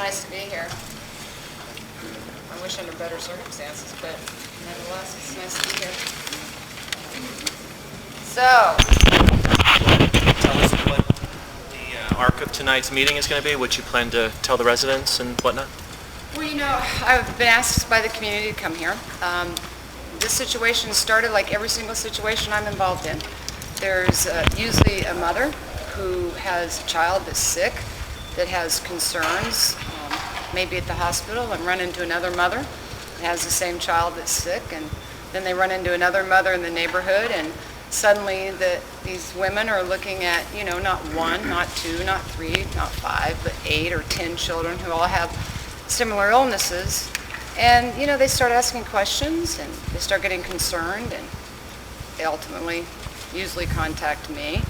nice to be here. I wish under better circumstances, but nevertheless, it's nice to be here. So, Tell us what the arc of tonight's meeting is going to be, what you plan to tell the residents and whatnot. well, I've been asked by the community to come here. This situation started like every single situation I'm involved in. There's usually a mother who has a child that's sick, that has concerns, maybe at the hospital, and run into another mother that has the same child that's sick, and then they run into another mother in the neighborhood, and suddenly these women are looking at, not one, not two, not three, not five, but 8 or 10 children who all have similar illnesses. And, they start asking questions, and they start getting concerned, and they ultimately usually contact me.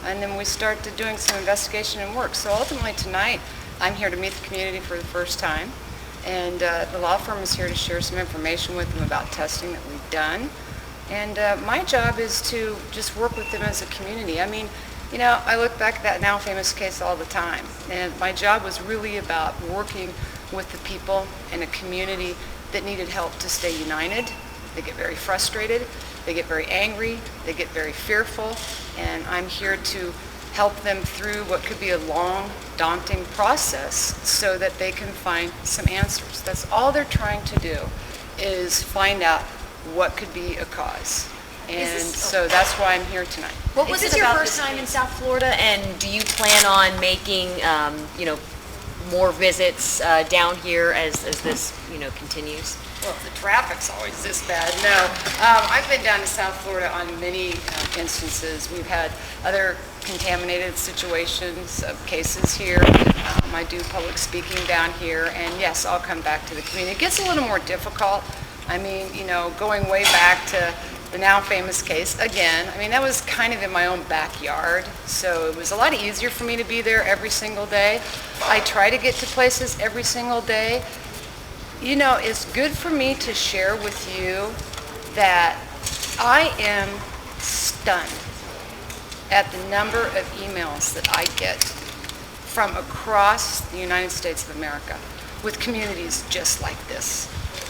And then we start doing some investigation and work. So ultimately tonight, I'm here to meet the community for the first time. And the law firm is here to share some information with them about testing that we've done. And my job is to just work with them as a community. I mean, I look back at that now famous case all the time. And my job was really about working with the people in a community that needed help to stay united. They get very frustrated, they get very angry, they get very fearful, and I'm here to help them through what could be a long, daunting process so that they can find some answers. That's all they're trying to do, is find out what could be a cause. And so that's why I'm here tonight. What was this your first time in South Florida, and do you plan on making, more visits down here as this, continues? Well, if the traffic's always this bad, no. I've been down to South Florida on many instances. We've had other contaminated situations, cases here. I do public speaking down here, and yes, I'll come back to the community. It gets a little more difficult. I mean, going way back to the now famous case again, that was kind of in my own backyard, so it was a lot easier for me to be there every single day. I try to get to places every single day. It's good for me to share with you that I am stunned at the number of emails that I get from across the United States of America with communities just like this,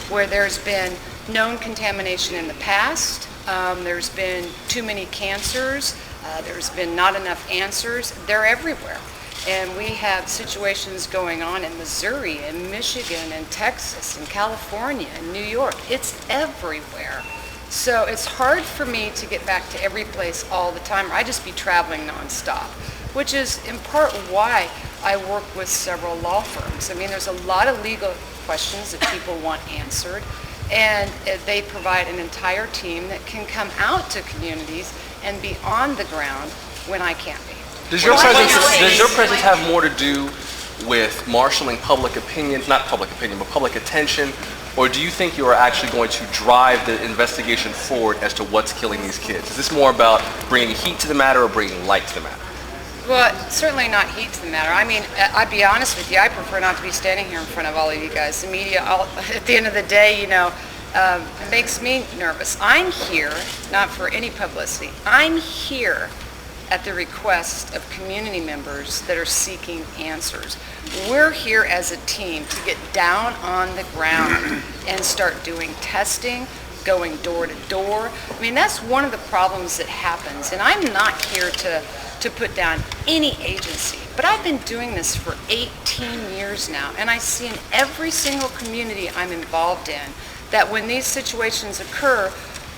where there's been known contamination in the past, there's been too many cancers, there's been not enough answers. They're everywhere. And we have situations going on in Missouri and Michigan and Texas and California and New York. It's everywhere. So it's hard for me to get back to every place all the time, or I'd just be traveling nonstop, which is in part why I work with several law firms. There's a lot of legal questions that people want answered, and they provide an entire team that can come out to communities and be on the ground when I can't be. Does your presence have more to do with marshaling public opinion, not public opinion, but public attention, or do you think you are actually going to drive the investigation forward as to what's killing these kids? Is this more about bringing heat to the matter or bringing light to the matter? Well, certainly not heat to the matter. I'd be honest with you, I prefer not to be standing here in front of all of you guys. The media, at the end of the day, it makes me nervous. I'm here, not for any publicity. I'm here at the request of community members that are seeking answers. We're here as a team to get down on the ground and start doing testing, going door to door. That's one of the problems that happens, and I'm not here to put down any agency, but I've been doing this for 18 years now, and I see in every single community I'm involved in that when these situations occur,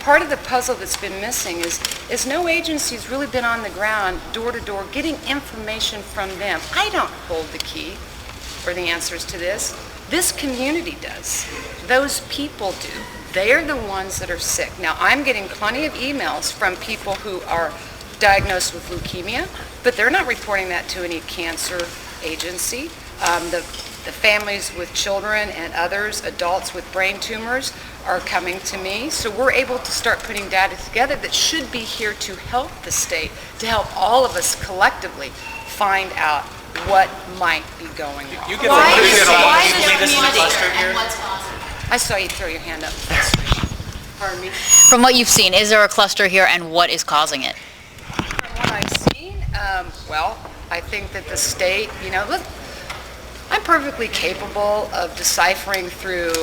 part of the puzzle that's been missing is no agency's really been on the ground, door to door, getting information from them. I don't hold the key for the answers to this. This community does. Those people do. They're the ones that are sick. Now, I'm getting plenty of emails from people who are diagnosed with leukemia, but they're not reporting that to any cancer agency. The families with children and others, adults with brain tumors, are coming to me. So we're able to start putting data together that should be here to help the state, to help all of us collectively find out what might be going wrong. Why the community and what's causing it? I saw you throw your hand up. Pardon me? From what you've seen, is there a cluster here, and what is causing it? From what I've seen, well, I think that the state, look, I'm perfectly capable of deciphering through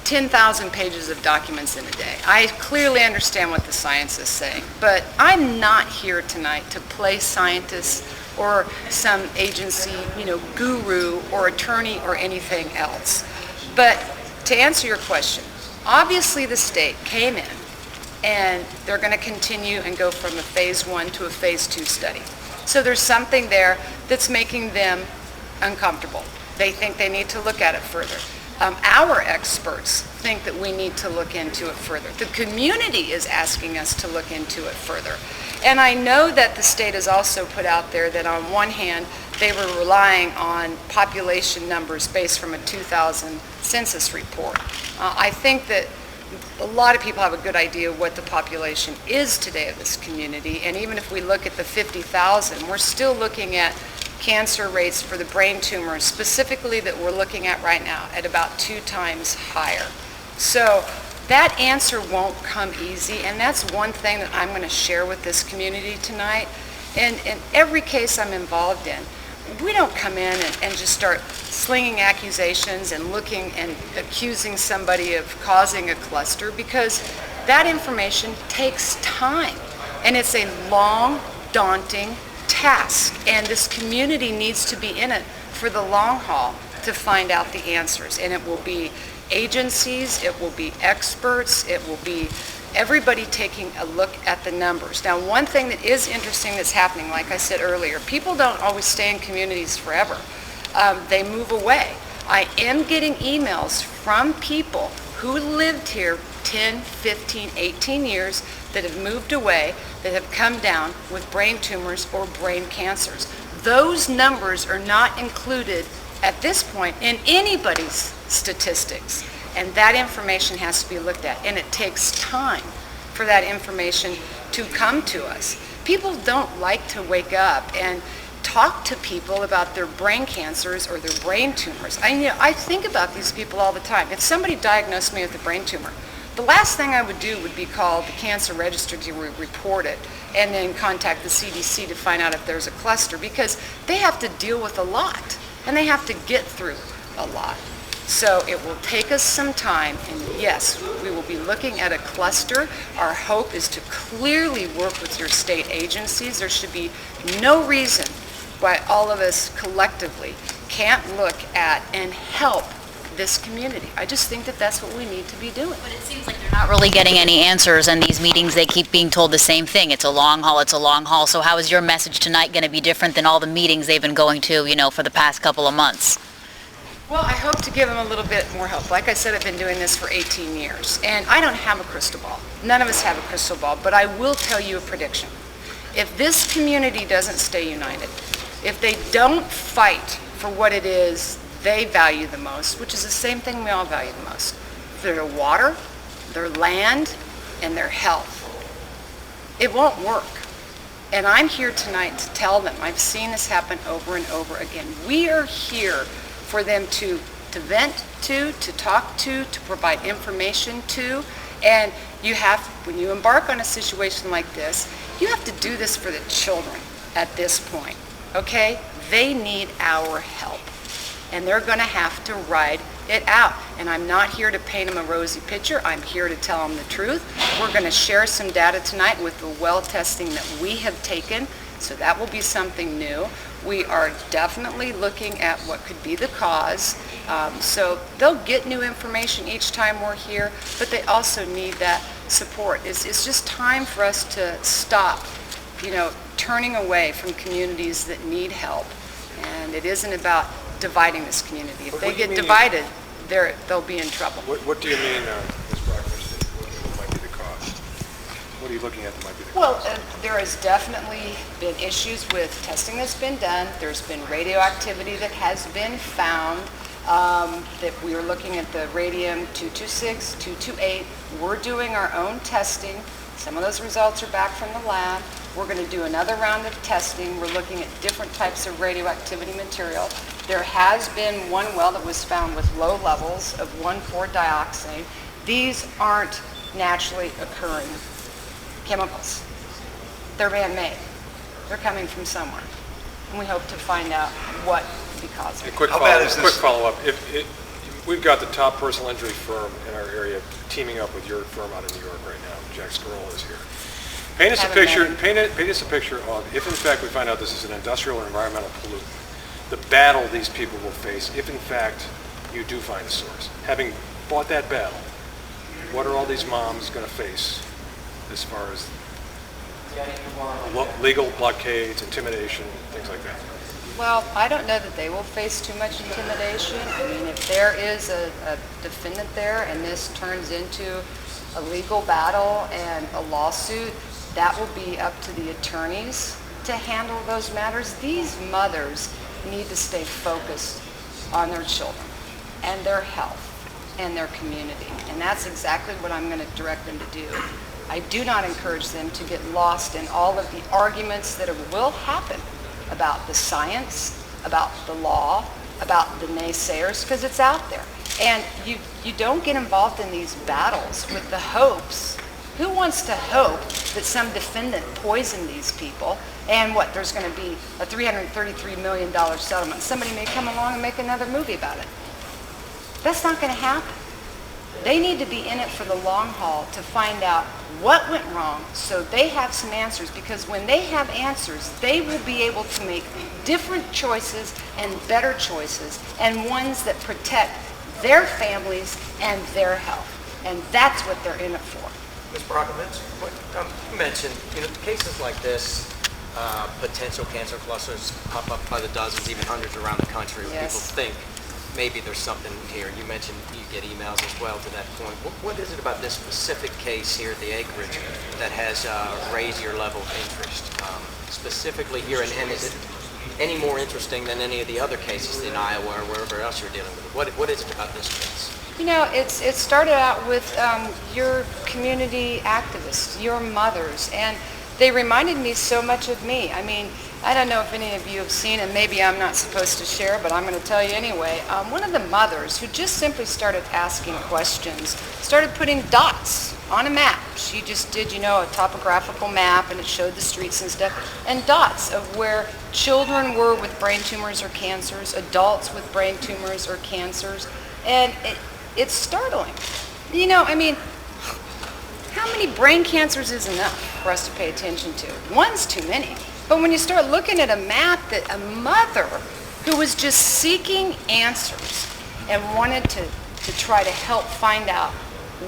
10,000 pages of documents in a day. I clearly understand what the science is saying, but I'm not here tonight to play scientist or some agency, guru or attorney or anything else. But to answer your question, obviously the state came in and they're going to continue and go from a phase 1 to a phase 2 study. So there's something there that's making them uncomfortable. They think they need to look at it further. Our experts think that we need to look into it further. The community is asking us to look into it further. And I know that the state has also put out there that on one hand, they were relying on population numbers based from a 2000 census report. I think that a lot of people have a good idea of what the population is today of this community. And even if we look at the 50,000, we're still looking at cancer rates for the brain tumors, specifically that we're looking at right now, at about 2 times higher. So that answer won't come easy, and that's one thing that I'm going to share with this community tonight. And in every case I'm involved in, we don't come in and just start slinging accusations and looking and accusing somebody of causing a cluster, because that information takes time, and it's a long, daunting task, and this community needs to be in it for the long haul to find out the answers. And it will be agencies, it will be experts, it will be everybody taking a look at the numbers. Now, one thing that is interesting that's happening, like I said earlier, people don't always stay in communities forever. They move away. I am getting emails from people who lived here 10, 15, 18 years that have moved away, that have come down with brain tumors or brain cancers. Those numbers are not included at this point in anybody's statistics, and that information has to be looked at, and it takes time for that information to come to us. People don't like to wake up and talk to people about their brain cancers or their brain tumors. I think about these people all the time. If somebody diagnosed me with a brain tumor, the last thing I would do would be call the cancer register to report it and then contact the CDC to find out if there's a cluster, because they have to deal with a lot and they have to get through a lot. So it will take us some time, and yes, we will be looking at a cluster. Our hope is to clearly work with your state agencies. There should be no reason why all of us collectively can't look at and help this community. I just think that that's what we need to be doing. But it seems like they're not really getting any answers, and these meetings, they keep being told the same thing. It's a long haul, it's a long haul. So how is your message tonight going to be different than all the meetings they've been going to, for the past couple of months? Well, I hope to give them a little bit more help. Like I said, I've been doing this for 18 years, and I don't have a crystal ball. None of us have a crystal ball, but I will tell you a prediction. If this community doesn't stay united, if they don't fight for what it is they value the most, which is the same thing we all value the most, their water, their land, and their health, it won't work. And I'm here tonight to tell them, I've seen this happen over and over again. We are here for them to vent to talk to provide information to. And you have, when you embark on a situation like this, you have to do this for the children at this point, okay? They need our help, and they're going to have to ride it out. And I'm not here to paint them a rosy picture. I'm here to tell them the truth. We're going to share some data tonight with the well testing that we have taken, so that will be something new. We are definitely looking at what could be the cause. So they'll get new information each time we're here, but they also need that support. It's just time for us to stop, turning away from communities that need help. And it isn't about dividing this community. If they get divided, they'll be in trouble. What do you mean, Ms. Brockovich, what might be the cause? What are you looking at that might be the cause? Well, there has definitely been issues with testing that's been done. There's been radioactivity that has been found. That we are looking at the radium-226, 228. We're doing our own testing. Some of those results are back from the lab. We're going to do another round of testing. We're looking at different types of radioactivity material. There has been one well that was found with low levels of 1,4-dioxane. These aren't naturally occurring chemicals. They're man-made. They're coming from somewhere. And we hope to find out what be causing. A quick How bad is quick this? follow-up. We've got the top personal injury firm in our area teaming up with your firm out in New York right now. Jack Scarroll is here. Paint us a Haven't picture. met Paint us a picture of if in fact we find out this is an industrial or environmental pollutant, the battle these people will face if in fact you do find a source. Having fought that battle, what are all these moms going to face as far as legal blockades, intimidation, things like that? Well, I don't know that they will face too much intimidation. I mean, if there is a defendant there and this turns into a legal battle and a lawsuit, that will be up to the attorneys to handle those matters. These mothers need to stay focused on their children and their health and their community. And that's exactly what I'm going to direct them to do. I do not encourage them to get lost in all of the arguments that will happen about the science, about the law, about the naysayers, because it's out there. And you don't get involved in these battles with the hopes. Who wants to hope that some defendant poisoned these people and what, there's going to be a $333 million settlement. Somebody may come along and make another movie about it. That's not going to happen. They need to be in it for the long haul to find out what went wrong so they have some answers, because when they have answers, they will be able to make different choices and better choices and ones that protect their families and their health. And that's what they're in it for. Ms. Brockovich, you mentioned, cases like this, potential cancer clusters pop up by the dozens, even hundreds around the country, where people Yes. think maybe there's something here. You mentioned you get emails as well to that point. What is it about this specific case here at the Acreage that has raised your level of interest, specifically here, and is it any more interesting than any of the other cases in Iowa or wherever else you're dealing with? What is it about this case? It started out with your community activists, your mothers, and they reminded me so much of me. I mean, I don't know if any of you have seen, and maybe I'm not supposed to share, but I'm going to tell you anyway. One of the mothers who just simply started asking questions, started putting dots on a map. She just did, a topographical map, and it showed the streets and stuff, and dots of where children were with brain tumors or cancers, adults with brain tumors or cancers, and it's startling. How many brain cancers is enough for us to pay attention to? One's too many. But when you start looking at a map that a mother who was just seeking answers and wanted to try to help find out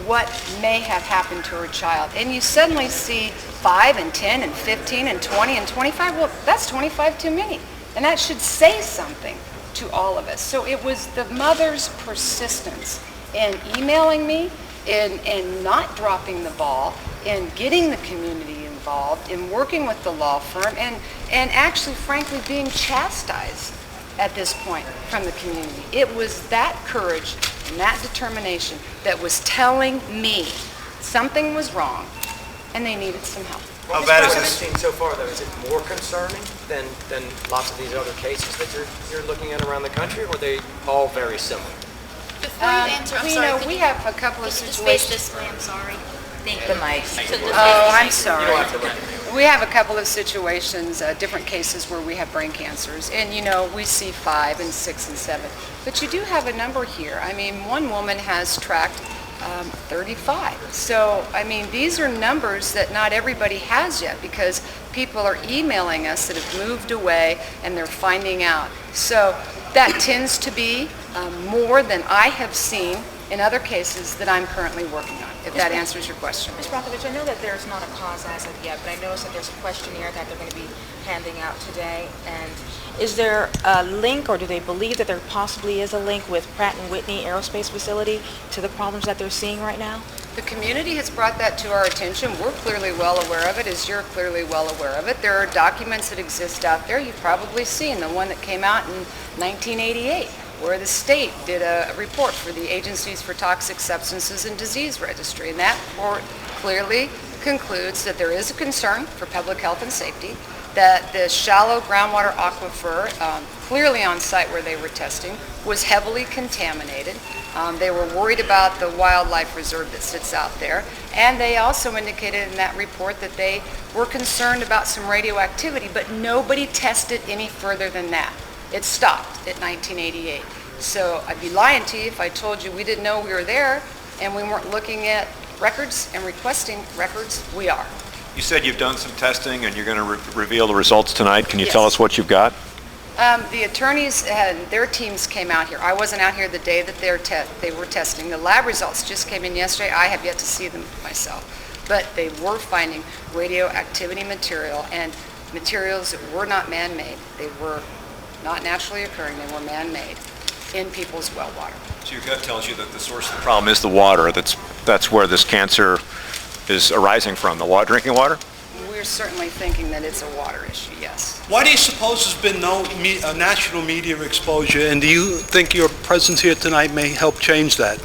what may have happened to her child, and you suddenly see 5 and 10 and 15 and 20 and 25, well, that's 25 too many. And that should say something to all of us. So it was the mother's persistence in emailing me, in not dropping the ball, in getting the community involved, in working with the law firm, and actually, frankly, being chastised at this point from the community. It was that courage and that determination that was telling me something was wrong and they needed some help. How bad is What this? I've seen so far, though, is it more concerning than lots of these other cases that you're looking at around the country, or are they all very similar? Before you answer, I'm sorry. We have a couple of Could you just face situations. this way? I'm sorry. Think the mic. Oh, I'm sorry. We have a couple of situations, different cases where we have brain cancers, and we see 5 and 6 and 7. But you do have a number here. I mean, one woman has tracked 35. So, these are numbers that not everybody has yet, because people are emailing us that have moved away and they're finding out. So that tends to be more than I have seen in other cases that I'm currently working on, if that answers your question. Ms. Brockovich, I know that there's not a cause as of yet, but I noticed that there's a questionnaire that they're going to be handing out today. And is there a link, or do they believe that there possibly is a link with Pratt Whitney Aerospace Facility to the problems that they're seeing right now? The community has brought that to our attention. We're clearly well aware of it, as you're clearly well aware of it. There are documents that exist out there. You've probably seen the one that came out in 1988, where the state did a report for the Agencies for Toxic Substances and Disease Registry. And that report clearly concludes that there is a concern for public health and safety, that the shallow groundwater aquifer, clearly on site where they were testing, was heavily contaminated. They were worried about the wildlife reserve that sits out there. And they also indicated in that report that they were concerned about some radioactivity, but nobody tested any further than that. It stopped at 1988. So I'd be lying to you if I told you we didn't know we were there and we weren't looking at records and requesting records. We are. You said you've done some testing and you're going to reveal the results tonight. Can you tell Yes. us what you've got? The attorneys and their teams came out here. I wasn't out here the day that they were testing. The lab results just came in yesterday. I have yet to see them myself. But they were finding radioactivity material and materials that were not man-made. They were not naturally occurring. They were man-made in people's well water. So your gut tells you that the source of the problem is the water. That's where this cancer is arising from, the drinking water? We're certainly thinking that it's a water issue, yes. Why do you suppose there's been no national media exposure, and do you think your presence here tonight may help change that?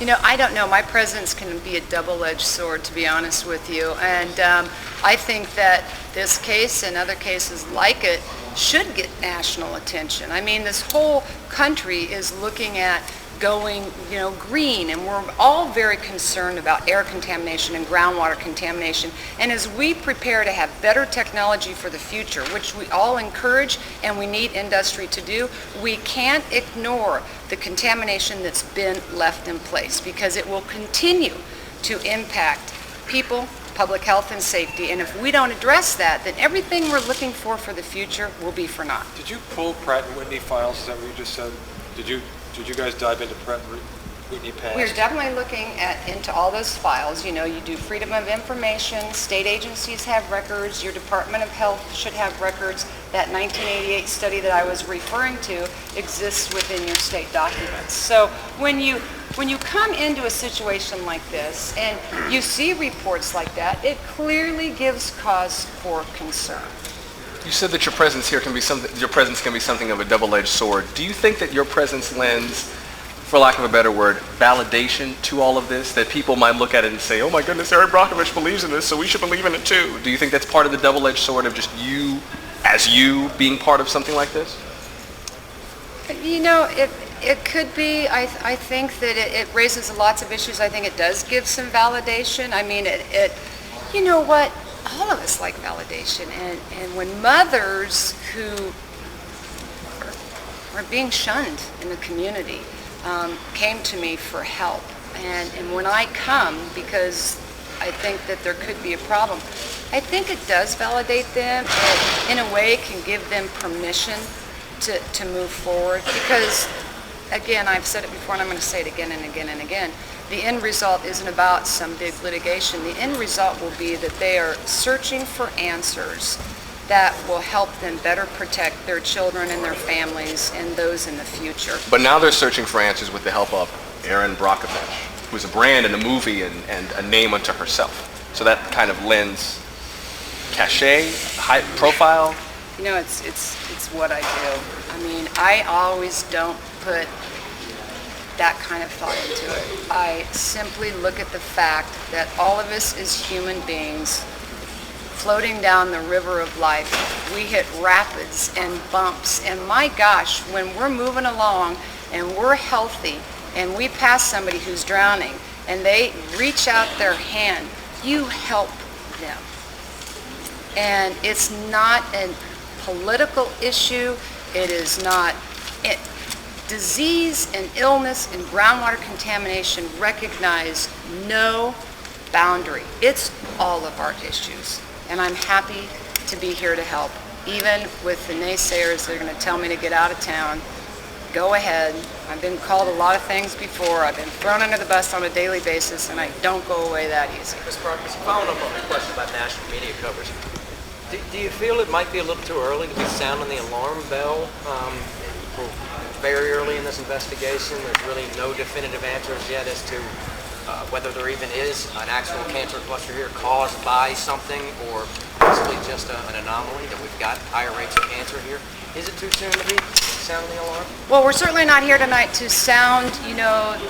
You know, I don't know. My presence can be a double-edged sword, to be honest with you. And I think that this case and other cases like it should get national attention. I mean, this whole country is looking at going, green, and we're all very concerned about air contamination and groundwater contamination. And as we prepare to have better technology for the future, which we all encourage and we need industry to do, we can't ignore the contamination that's been left in place because it will continue to impact people, public health and safety. And if we don't address that, then everything we're looking for the future will be for naught. Did you pull Pratt Whitney files? Is that what you just said? Did you guys dive into Pratt Whitney past? We're definitely looking into all those files. You do freedom of information, state agencies have records, your Department of Health should have records. That 1988 study that I was referring to exists within your state documents. So when you come into a situation like this and you see reports like that, it clearly gives cause for concern. You said that your presence here can be something of a double-edged sword. Do you think that your presence lends, for lack of a better word, validation to all of this? That people might look at it and say, oh my goodness, Erin Brockovich believes in this, so we should believe in it too. Do you think that's part of the double-edged sword of just you, as you, being part of something like this? It could be. I think that it raises lots of issues. I think it does give some validation. I mean, you know what? All of us like validation, and when mothers who are being shunned in the community came to me for help, and when I come because I think that there could be a problem, I think it does validate them. It, in a way, can give them permission to move forward because, again, I've said it before and I'm going to say it again and again and again. The end result isn't about some big litigation. The end result will be that they are searching for answers that will help them better protect their children and their families and those in the future. But now they're searching for answers with the help of Erin Brockovich, who's a brand and a movie and a name unto herself. So that kind of lends cachet, high profile. It's what I do. I mean, I always don't put that kind of thought into it. I simply look at the fact that all of us as human beings floating down the river of life, we hit rapids and bumps, and my gosh, when we're moving along and we're healthy and we pass somebody who's drowning and they reach out their hand, you help them. And it's not a political issue. It is not. Disease and illness and groundwater contamination recognize no boundary. It's all of our issues. And I'm happy to be here to help. Even with the naysayers that are going to tell me to get out of town, go ahead. I've been called a lot of things before. I've been thrown under the bus on a daily basis, and I don't go away that easy. Ms. Brockovich, following up on the question about national media coverage, do you feel it might be a little too early to be sounding the alarm bell? We're very early in this investigation. There's really no definitive answers yet as to whether there even is an actual cancer cluster here caused by something or possibly just an anomaly, that we've got higher rates of cancer here. Is it too soon to be sounding the alarm? Well, we're certainly not here tonight to sound,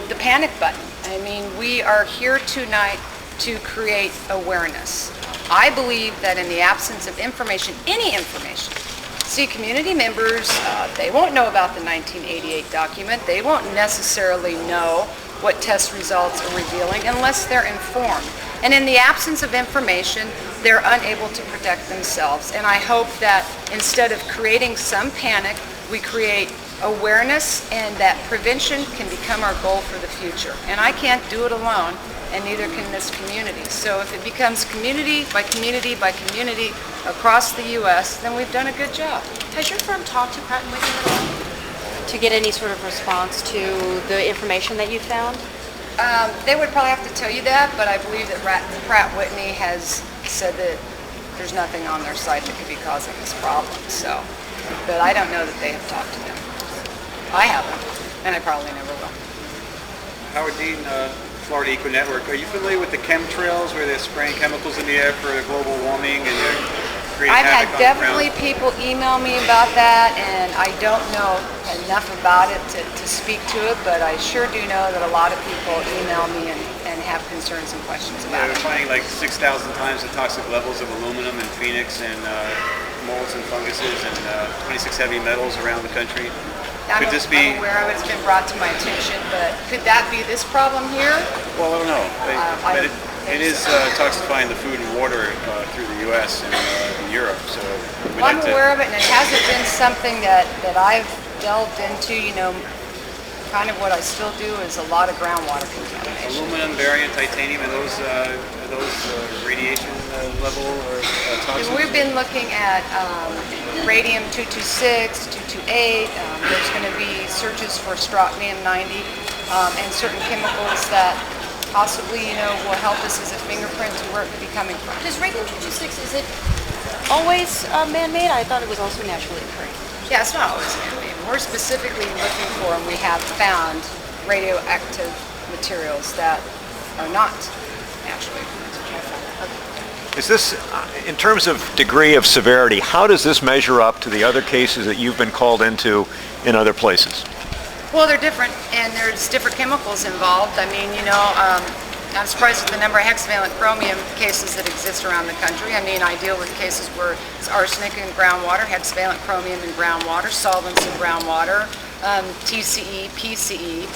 the panic button. I mean, we are here tonight to create awareness. I believe that in the absence of information, any information, see, community members, they won't know about the 1988 document. They won't necessarily know what test results are revealing unless they're informed. And in the absence of information, they're unable to protect themselves. And I hope that instead of creating some panic, we create awareness, and that prevention can become our goal for the future. And I can't do it alone, and neither can this community. So if it becomes community by community by community across the U.S., then we've done a good job. Has your firm talked to Pratt Whitney at all to get any sort of response to the information that you found? They would probably have to tell you that, but I believe that Pratt Whitney has said that there's nothing on their site that could be causing this problem. So, but I don't know that they have talked to them. I haven't, and I probably never will. Howard Dean, Florida Eco Network. Are you familiar with the chemtrails where they're spraying chemicals in the air for global warming and they're creating I've had havoc on the definitely ground? people email me about that, and I don't know enough about it to speak to it, but I sure do know that a lot of people email me and have concerns and questions Yeah, about they're it. finding like 6,000 times the toxic levels of aluminum in Phoenix and molds and funguses and 26 heavy metals around the country. I'm Could this be? aware of it, it's been brought to my attention, but could that be this problem here? Well, I don't know. I But don't it think is so. toxifying the food and water through the U.S. and Europe. So we'd Well, I'm like to- aware of it, and it hasn't been something that I've delved into. You know, kind of what I still do is a lot of groundwater contamination. Aluminum, barium, titanium, are those radiation level or toxins? We've been looking at radium 226, 228. There's going to be searches for strontium 90 and certain chemicals that possibly, will help us as a fingerprint to where it could be coming from. Does radium-226, is it always man-made? I thought it was also naturally occurring. Yeah, it's not always man-made. We're specifically looking for, and we have found radioactive materials that are not naturally occurring. Is this, in terms of degree of severity, how does this measure up to the other cases that you've been called into in other places? Well, they're different, and there's different chemicals involved. I mean, I'm surprised at the number of hexavalent chromium cases that exist around the country. I mean, I deal with cases where it's arsenic in groundwater, hexavalent chromium in groundwater, solvents in groundwater, TCE, PCE.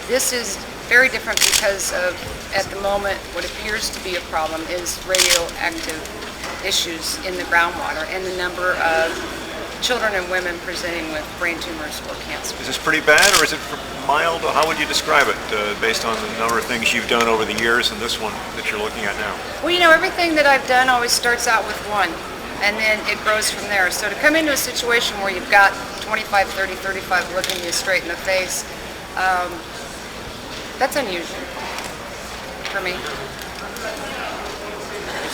This is very different because of, at the moment, what appears to be a problem is radioactive issues in the groundwater and the number of children and women presenting with brain tumors or cancer. Is this pretty bad, or is it mild? How would you describe it, based on the number of things you've done over the years and this one that you're looking at now? Well, everything that I've done always starts out with one, and then it grows from there. So to come into a situation where you've got 25, 30, 35 looking you straight in the face, that's unusual for me. You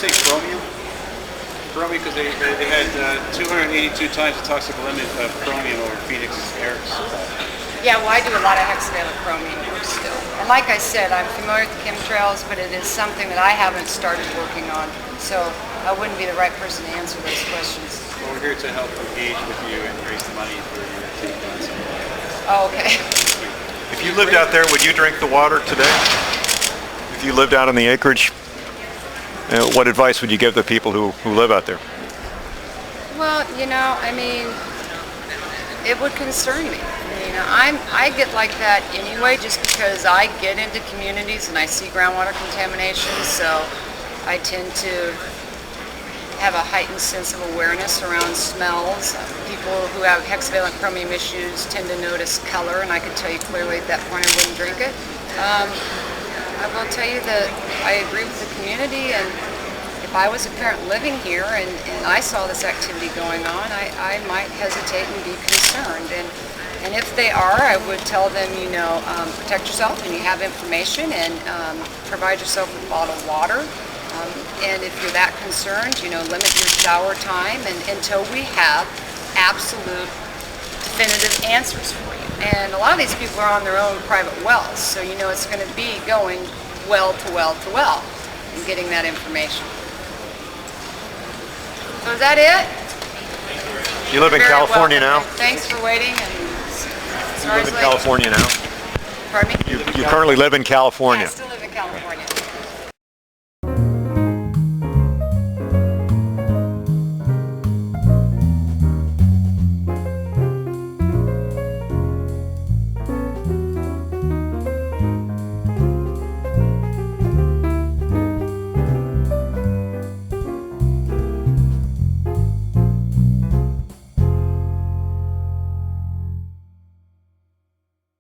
say chromium? Chromium because they had 282 times the toxic limit of chromium over Phoenix's air supply. Yeah, well, I do a lot of hexavalent chromium work still. And like I said, I'm familiar with the chemtrails, but it is something that I haven't started working on. So I wouldn't be the right person to answer those questions. Well, we're here to help engage with you and raise the money for you to take on some of that. Oh, okay. If you lived out there, would you drink the water today? If you lived out in the acreage, what advice would you give the people who live out there? Well, I mean, it would concern me. I get like that anyway just because I get into communities and I see groundwater contamination, so I tend to have a heightened sense of awareness around smells. People who have hexavalent chromium issues tend to notice color, and I can tell you clearly at that point I wouldn't drink it. I will tell you that I agree with the community, and if I was a parent living here and I saw this activity going on, I might hesitate and be concerned. And if they are, I would tell them, protect yourself when you have information, and provide yourself with bottled water. And if you're that concerned, limit your shower time until we have absolute definitive answers for you. And a lot of these people are on their own private wells, so it's going to be going well to well to well and getting that information. So is that it? You live in Very California welcome. now? Thanks for waiting. And You live in California now? Pardon me? You currently live in California? Yeah, I still live